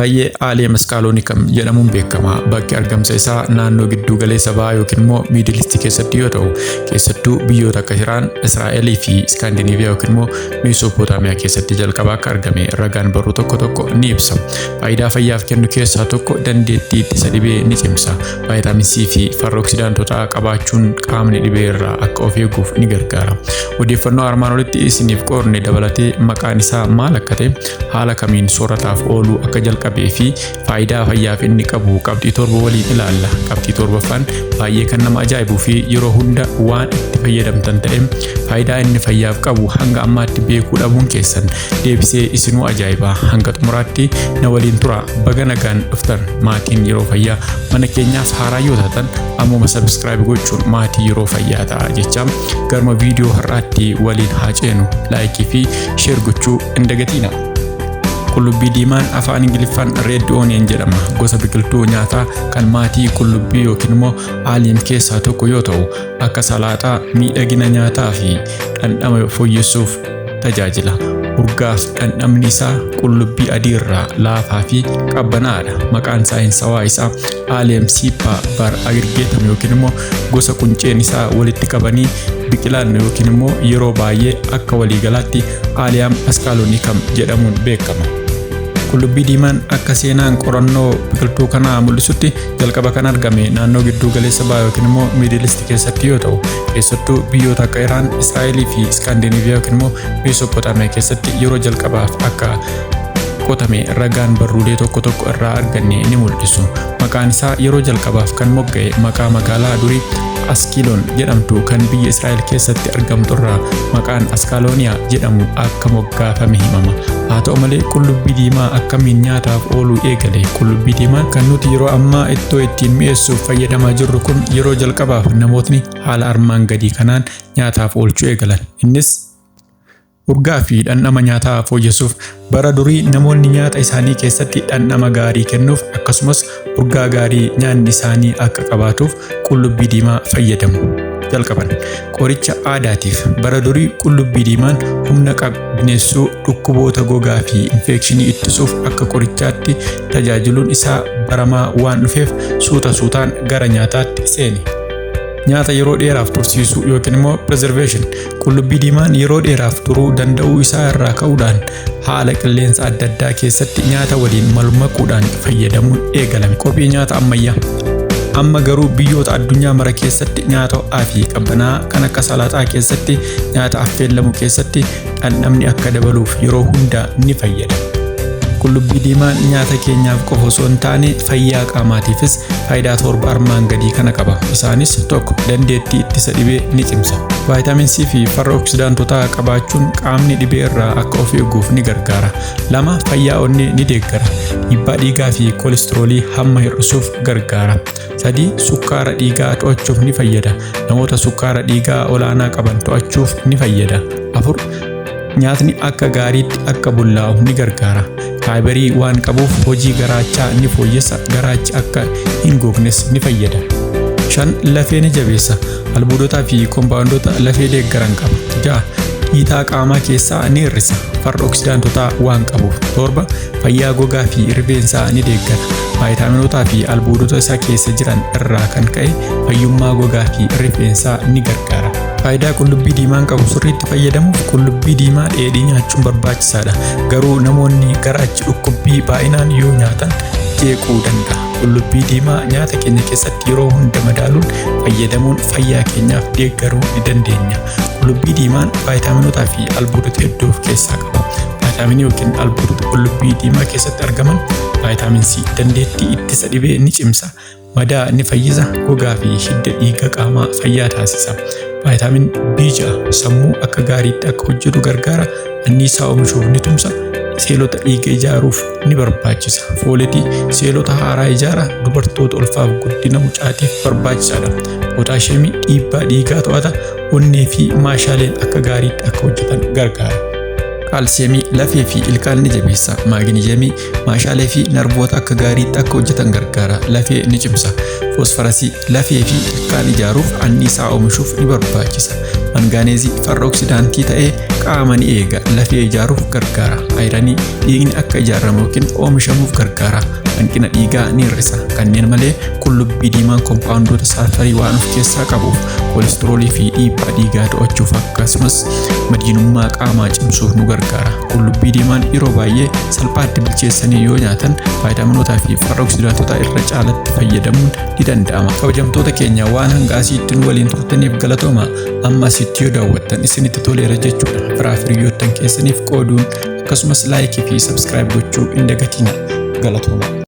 Baay'ee aalee maskaaloonikam jedhamuun beekama. Bakki argamsa isaa naannoo giddu galeessa bahaa yookiin immoo Middle East keessatti yoo ta'u, keessattuu biyyoota akka Iraan, Israa'el fi Iskaandinaaviyaa yookiin immoo Meesoopotaamiyaa keessatti jalqaba akka argame ragaan barruu tokko ni ibsa. Faayidaa fayyaaf kennu keessaa tokko dandeettii ittisa dhibee ni cimsa. Vaayitaamin C fi farra oksidaantotaa qabaachuun qaamni dhibee irraa akka of eeguuf ni gargaara. Odeeffannoo armaan olitti isiniif qoodne dabalatee maqaan isaa maal akka ta'e, haala kamiin soorataaf ooluu akka jalqabee fi faayidaa fayyaaf inni qabu qabxii torba waliin ilaalla. Qabxii torbaffaan baay'ee kan nama ajaa'ibuu fi yeroo hunda waan itti fayyadamtan ta'e, faayidaa inni fayyaaf qabu hanga ammaatti beekuu dhabuun keessan deebisee isinuu ajaa'iba. Hanga xumuraatti na waliin tura. Baga nagaan dhuftan. Maatiin yeroo fayyaa mana keenyaaf haaraa yoo taatan ammuma subscribe gochuun maatii yeroo fayyaa ta'a jecha garma viidiyoo har'aatti waliin haa ceenu. Laayikii fi sheer gochuu hin dagatina. Qullubbii diimaan afaan Ingiliffaan red onion jedhama. Gosa biqiltuu nyaataa kan maatii qullubbii yookiin immoo aaliin keessaa tokko yoo ta'u, akka salaaxaa miidhagina nyaataa fi dhandhama fooyyessuuf tajaajila. Urgaaf dhandhamni isaa qullubbii adii irraa laafaa fi qabbanaadha. Maqaan saayinsawaa isaa Allium cepa bar aggregatum yookiin immoo gosa qunceen isaa walitti qabanii biqilan yookiin immoo yeroo baay'ee akka waliigalaatti Allium maskaaloonikam jedhamuun beekama. Qullubbii diimaan akka seenaan qorannoo biqiltuu kanaa mul'isutti jalqaba kan argame naannoo giddu galeessa bahaa yookiin immoo Middle East keessatti yoo ta'u, keessattuu biyyoota akka Iraan, Israa'el fi Iskaandinaaviyaa yookiin immoo Meesoopotaamiyaa keessatti yeroo jalqabaaf akka qotame ragaan barruulee tokko irraa arganne ni mul'isu. Maqaan isaa yeroo jalqabaaf kan mogga'e maqaa magaalaa durii Askiloon jedhamtu kan biyya Israa'el keessatti argamtu irraa maqaan Askaalooniyaa jedhamu akka moggaafame himama. Haa ta'u malee qullubbii diimaa akkamiin nyaataaf ooluu eegale? Qullubbii diimaan kan nuti yeroo ammaa ittoo ittiin mi'eessuuf fayyadamaa jirru kun yeroo jalqabaaf namootni haala armaan gadii kanaan nyaataaf oolchuu eegalan. Innis urgaa fi dhandhama nyaataa fooyyessuuf. Bara durii namoonni nyaata isaanii keessatti dhandhama gaarii kennuuf akkasumas urgaa gaarii nyaanni isaanii akka qabaatuuf qullubbii diimaa fayyadamu jalqaban. Qoricha aadaatiif bara durii qullubbii diimaan humna qabbaneessuu, dhukkuboota gogaa fi infekshinii ittisuuf akka qorichaatti tajaajiluun isaa baramaa waan dhufeef suutaan gara nyaataatti seene. Nyaata yeroo dheeraaf tursiisuu yookiin immoo preservation. Qullubbii diimaan yeroo dheeraaf turuu danda'uu isaa irraa ka'uudhaan haala qilleensa adda addaa keessatti nyaata waliin makuudhaan fayyadamuun eegalame. Qophii nyaata ammayyaa. Amma garuu biyyoota addunyaa mara keessatti nyaata ho'aa fi qabbanaa kan akka salaaxaa keessatti, nyaata affeellamu keessatti dhandhamni akka dabaluuf yeroo hunda ni fayyada. Qullubbii diimaan nyaata keenyaaf qofa osoo hin taane fayyaa qaamaatiifis faayidaa torba armaan gadii kana qaba. Isaanis tokko, dandeettii ittisa dhibee ni cimsa. Vaayitaamin C fi farra oksidaantotaa qabaachuun qaamni dhibee irraa akka of eeguuf ni gargaara. Lama, fayyaa onnee ni deeggara. Dhiibbaa dhiigaa fi koolistiroolii hamma hir'isuuf gargaara. Sadi, sukkaara dhiigaa to'achuuf ni fayyada. Namoota sukkaara dhiigaa olaanaa qaban to'achuuf ni fayyada. Afur, nyaatni akka gaariitti akka bullaa'u ni gargaara. Faayibarii waan qabuuf hojii garaachaa ni fooyyessa. Garaachi akka hin goognes ni fayyada. 5, lafee ni jabeessa. Albuudotaa fi kombaawondoota lafee deeggaran qaba. 6, dhiitaa qaamaa keessaa ni hir'isa. Farra oksidaantotaa waan qabuuf. 7, fayyaa gogaa fi rifeensaa ni deeggara. Vaayitaaminotaa fi albuudota isaa keessa jiran irraa kan ka'e fayyummaa gogaa fi rifeensaa ni gargaara. Faayidaa qullubbii diimaan qabu sirriitti fayyadamuuf qullubbii diimaa dheedhii nyaachuun barbaachisaadha. Garuu namoonni garaachi dhukkubbii baay'inaan yoo nyaatan jeequu danda'a. Qullubbii diimaa nyaata keenya keessatti yeroo hunda madaaluun fayyadamuun fayyaa keenyaaf deeggaruu ni dandeenya. Qullubbii diimaan vaayitaaminotaa fi albuudota hedduu of keessaa qaba. Vaayitaaminii yookiin albuudota qullubbii diimaa keessatti argaman vaayitaamin C dandeettii ittisa dhibee ni cimsa. Madaa ni fayyisa. Gogaa fi hidda dhiiga qaamaa fayyaa taasisa. Vaayitaamin B6 sammuu akka gaariitti akka hojjetu gargaara. Anniisaa oomishuuf ni tumsa. Seelota dhiiga ijaaruuf ni barbaachisa. Fooletii seelota haaraa ijaara. Dubartoota ulfaaf guddina mucaatiif barbaachisaadha. Pootaasheemii dhiibbaa dhiigaa to'ata. Onnee fi maashaaleen akka gaariitti akka hojjetan gargaara. Kaalsiyeemii lafee fi ilkaan ni jabeessa. Maaginiyeemii maashaalee fi narboota akka gaariitti akka hojjetan gargaara. Lafee ni cimsa. Foosfarasii lafee fi ilkaan ijaaruuf anniisaa oomishuuf ni barbaachisa. Mangaaneezii farra oksidaantii ta'ee qaama ni eega, lafee ijaaruuf gargaara. Ayiranii dhiigni akka ijaaramu yookiin oomishamuuf gargaara. Hanqina dhiigaa ni hir'isa. Kanneen malee qullubbii diimaan koompaawundoota saalfarii waan of keessaa qabuuf koolesteroolii fi dhiibbaa dhiigaa to'achuuf akkasumas madiinummaa qaamaa cimsuuf nu gargaara. Qullubbii diimaan yeroo baay'ee salphaatti bilcheessanii yoo nyaatan vaayitaminoota fi farra oksidaantota irra caalatti fayyadamuun ni danda'ama. Kabajamtoota keenya waan hanga asiitti nu waliin turtaniif galatooma. Amma asitti yoo daawwattan isinitti toleera jechuudha. Firaa fi hiriyoottan keessaniif qooduun akkasumas laayikii fi sabskiraayib gochuu hin dagatinaa. Galatooma.